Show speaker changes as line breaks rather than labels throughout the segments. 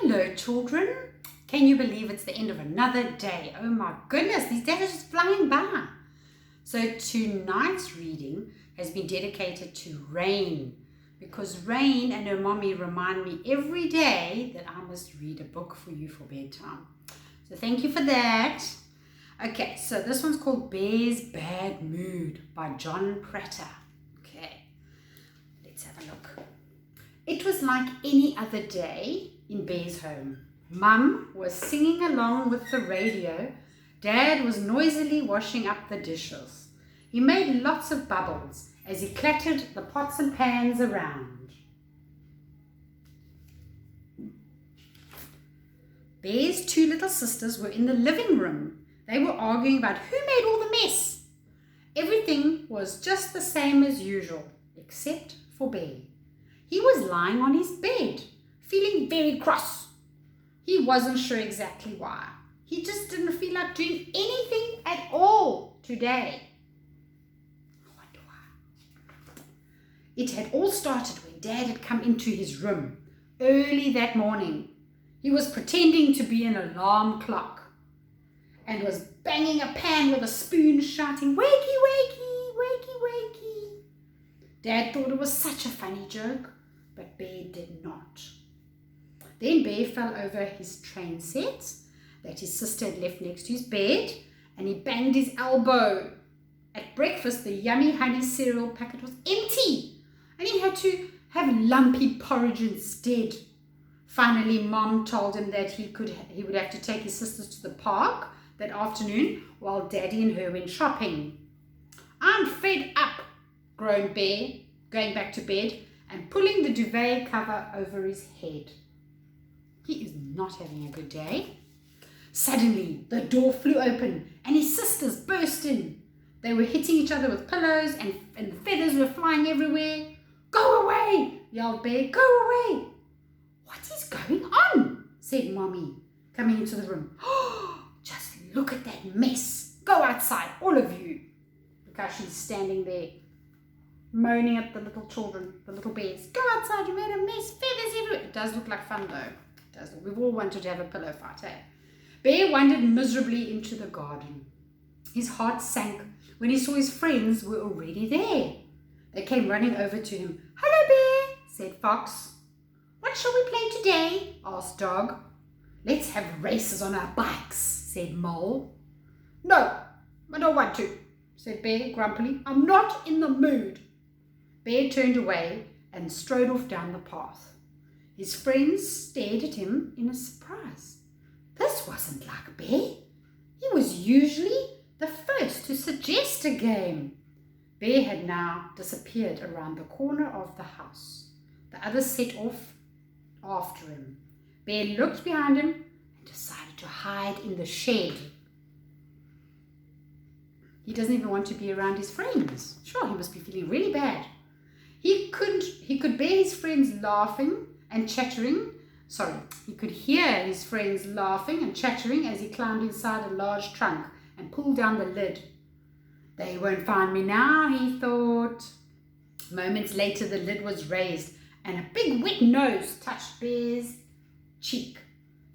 Hello, children. Can you believe it's the end of another day? Oh my goodness, these days are just flying by. So tonight's reading has been dedicated to Rain, because Rain and her mommy remind me every day that I must read a book for you for bedtime. So thank you for that. Okay, so this one's called Bear's Bad Mood by John Prater. Okay, let's have a look. It was like any other day in Bear's home. Mum was singing along with the radio. Dad was noisily washing up the dishes. He made lots of bubbles as he clattered the pots and pans around. Bear's two little sisters were in the living room. They were arguing about who made all the mess. Everything was just the same as usual, except for Bear. He was lying on his bed, feeling very cross. He wasn't sure exactly why. He just didn't feel like doing anything at all today. I wonder why. It had all started when Dad had come into his room early that morning. He was pretending to be an alarm clock and was banging a pan with a spoon, shouting, "Wakey, wakey, wakey, wakey." Dad thought it was such a funny joke, but Bear did not. Then Bear fell over his train set that his sister had left next to his bed, and he banged his elbow. At breakfast, the yummy honey cereal packet was empty, and he had to have lumpy porridge instead. Finally, Mom told him that he would have to take his sisters to the park that afternoon while Daddy and her went shopping. "I'm fed up," groaned Bear, going back to bed and pulling the duvet cover over his head. He is not having a good day. Suddenly, the door flew open and his sisters burst in. They were hitting each other with pillows and the feathers were flying everywhere. "Go away!" yelled Bear. "Go away!" "What is going on?" said Mommy, coming into the room. "Oh, just look at that mess. Go outside, all of you." Look how she's standing there, moaning at the little children, the little bears. "Go outside, you made a mess, feathers everywhere." It does look like fun though. It does. We've all wanted to have a pillow fight, eh? Bear wandered miserably into the garden. His heart sank when he saw his friends were already there. They came running over to him. "Hello, Bear," said Fox. "What shall we play today?" asked Dog. "Let's have races on our bikes," said Mole. "No, I don't want to," said Bear grumpily. "I'm not in the mood." Bear turned away and strode off down the path. His friends stared at him in surprise. This wasn't like Bear. He was usually the first to suggest a game. Bear had now disappeared around the corner of the house. The others set off after him. Bear looked behind him and decided to hide in the shed. He doesn't even want to be around his friends. Sure, he must be feeling really bad. He could bear his friends laughing and chattering. He could hear his friends laughing and chattering as he climbed inside a large trunk and pulled down the lid. "They won't find me now," he thought. Moments later, the lid was raised and a big wet nose touched Bear's cheek.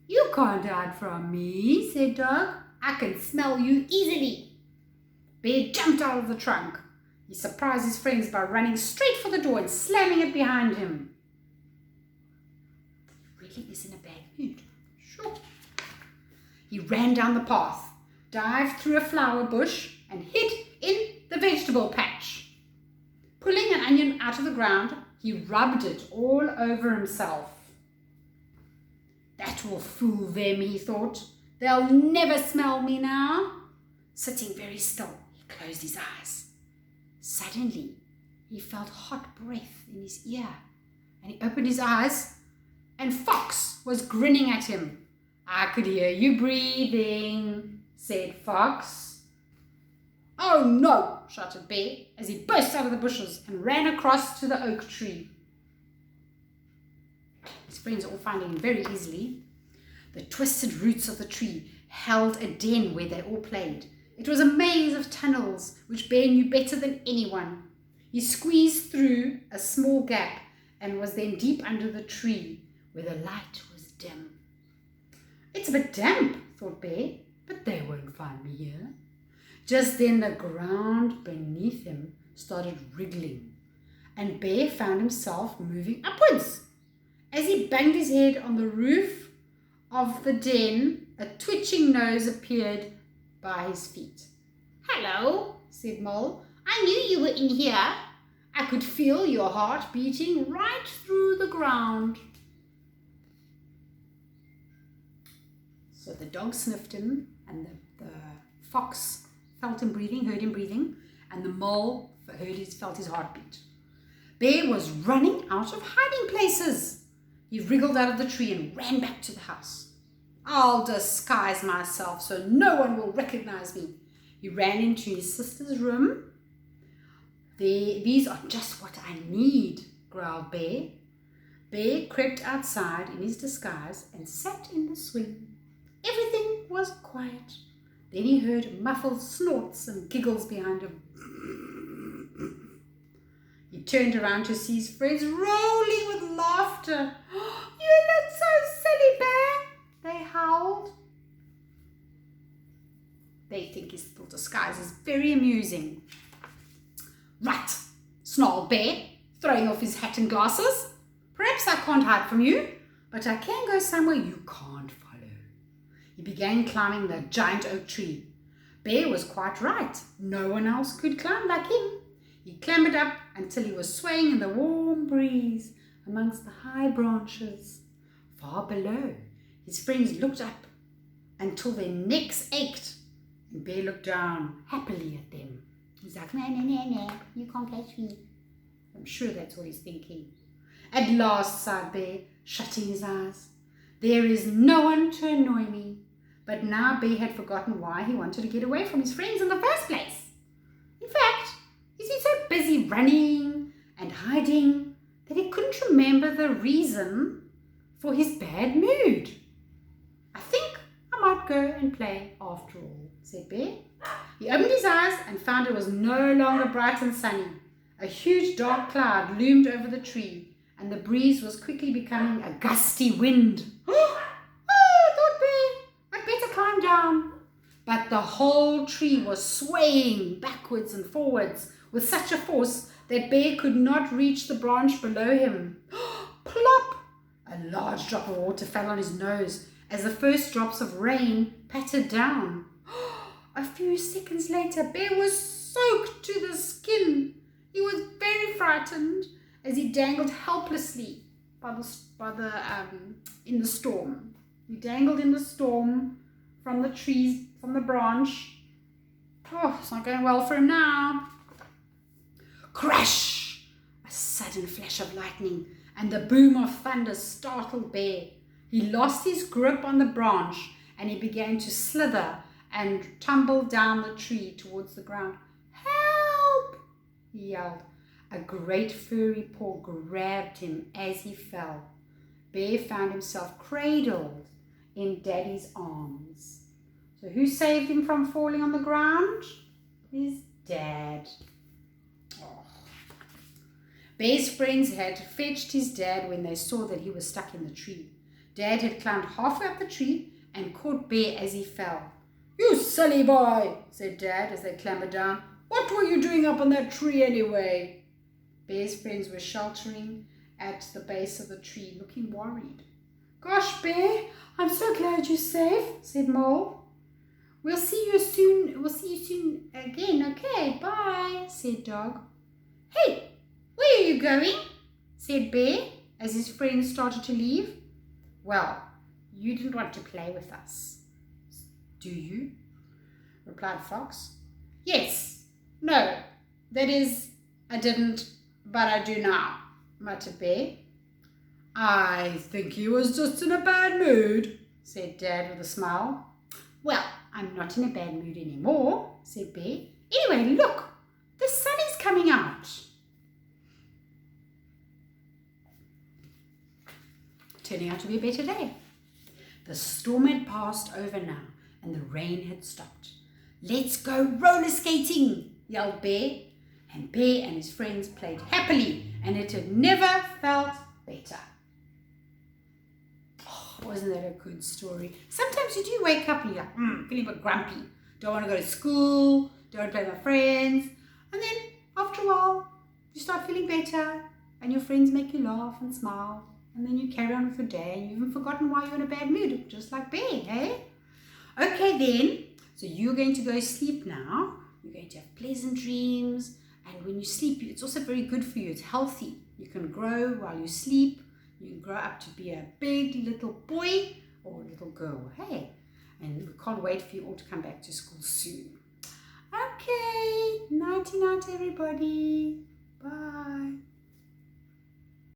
"You can't hide from me," said Dog. "I can smell you easily." Bear jumped out of the trunk. He surprised his friends by running straight for the door and slamming it behind him. He really is in a bad mood. Sure. He ran down the path, dived through a flower bush, and hid in the vegetable patch. Pulling an onion out of the ground, he rubbed it all over himself. "That will fool them," he thought. "They'll never smell me now." Sitting very still, he closed his eyes. Suddenly, he felt hot breath in his ear, and he opened his eyes, and Fox was grinning at him. "I could hear you breathing," said Fox. "Oh no!" shouted Bear as he burst out of the bushes and ran across to the oak tree. His friends all finding him very easily. The twisted roots of the tree held a den where they all played. It was a maze of tunnels which Bear knew better than anyone. He squeezed through a small gap and was then deep under the tree where the light was dim. It's a bit damp, thought Bear, but they won't find me here. Just then the ground beneath him started wriggling, and Bear found himself moving upwards. As he banged his head on the roof of the den, a twitching nose appeared by his feet. "Hello," said Mole. "I knew you were in here. I could feel your heart beating right through the ground." So the dog sniffed him, and the fox felt him breathing, heard him breathing, and the mole felt his heartbeat. Bear was running out of hiding places. He wriggled out of the tree and ran back to the house. "I'll disguise myself so no one will recognize me." He ran into his sister's room. "These are just what I need," growled Bear. Bear crept outside in his disguise and sat in the swing. Everything was quiet. Then he heard muffled snorts and giggles behind him. He turned around to see his friends rolling with laughter. "You look so silly, Bear," they howled. They think his little disguise is very amusing. "Right," snarled Bear, throwing off his hat and glasses. "Perhaps I can't hide from you, but I can go somewhere you can't follow." He began climbing the giant oak tree. Bear was quite right. No one else could climb like him. He clambered up until he was swaying in the warm breeze amongst the high branches. Far below, his friends looked up until their necks ached, and Bear looked down happily at them. He's like, "No, no, no, no, you can't catch me." I'm sure that's what he's thinking. "At last," sighed Bear, shutting his eyes, "there is no one to annoy me." But now Bear had forgotten why he wanted to get away from his friends in the first place. In fact, he's been so busy running and hiding that he couldn't remember the reason for his bad mood. "I think I might go and play after all," said Bear. He opened his eyes and found it was no longer bright and sunny. A huge dark cloud loomed over the tree, and the breeze was quickly becoming a gusty wind. "Oh," thought Bear, "I'd better climb down." But the whole tree was swaying backwards and forwards with such a force that Bear could not reach the branch below him. Plop! A large drop of water fell on his nose as the first drops of rain pattered down. A few seconds later, Bear was soaked to the skin. He was very frightened as he dangled helplessly in the storm. He dangled in the storm from the trees, from the branch. Oh, it's not going well for him now. Crash! A sudden flash of lightning and the boom of thunder startled Bear. He lost his grip on the branch and he began to slither and tumble down the tree towards the ground. "Help!" he yelled. A great furry paw grabbed him as he fell. Bear found himself cradled in Daddy's arms. So who saved him from falling on the ground? His dad. Oh. Bear's friends had fetched his dad when they saw that he was stuck in the tree. Dad had climbed halfway up the tree and caught Bear as he fell. "You silly boy," said Dad as they clambered down. "What were you doing up on that tree anyway?" Bear's friends were sheltering at the base of the tree, looking worried. "Gosh, Bear, I'm so glad you're safe," said Mole. We'll see you soon again, okay? Bye," said Dog. "Hey, where are you going?" said Bear as his friends started to leave. "Well, you didn't want to play with us, do you?" replied Fox. "Yes, no, that is, I didn't, but I do now," muttered Bear. "I think he was just in a bad mood," said Dad with a smile. "Well, I'm not in a bad mood anymore," said Bear. "Anyway, look, the sun is coming out." Turning out to be a better day. The storm had passed over now and the rain had stopped. "Let's go roller skating," yelled Bear. And Bear and his friends played happily and it had never felt better. Oh, wasn't that a good story? Sometimes you do wake up and you're like, feeling a bit grumpy. Don't want to go to school, don't want to play with my friends. And then after a while, you start feeling better and your friends make you laugh and smile. And then you carry on with your day and you've even forgotten why you're in a bad mood, just like Bear, hey? Okay then, so you're going to go sleep now. You're going to have pleasant dreams. And when you sleep, it's also very good for you. It's healthy. You can grow while you sleep. You can grow up to be a big little boy or a little girl, hey? And we can't wait for you all to come back to school soon. Okay, nighty night everybody. Bye.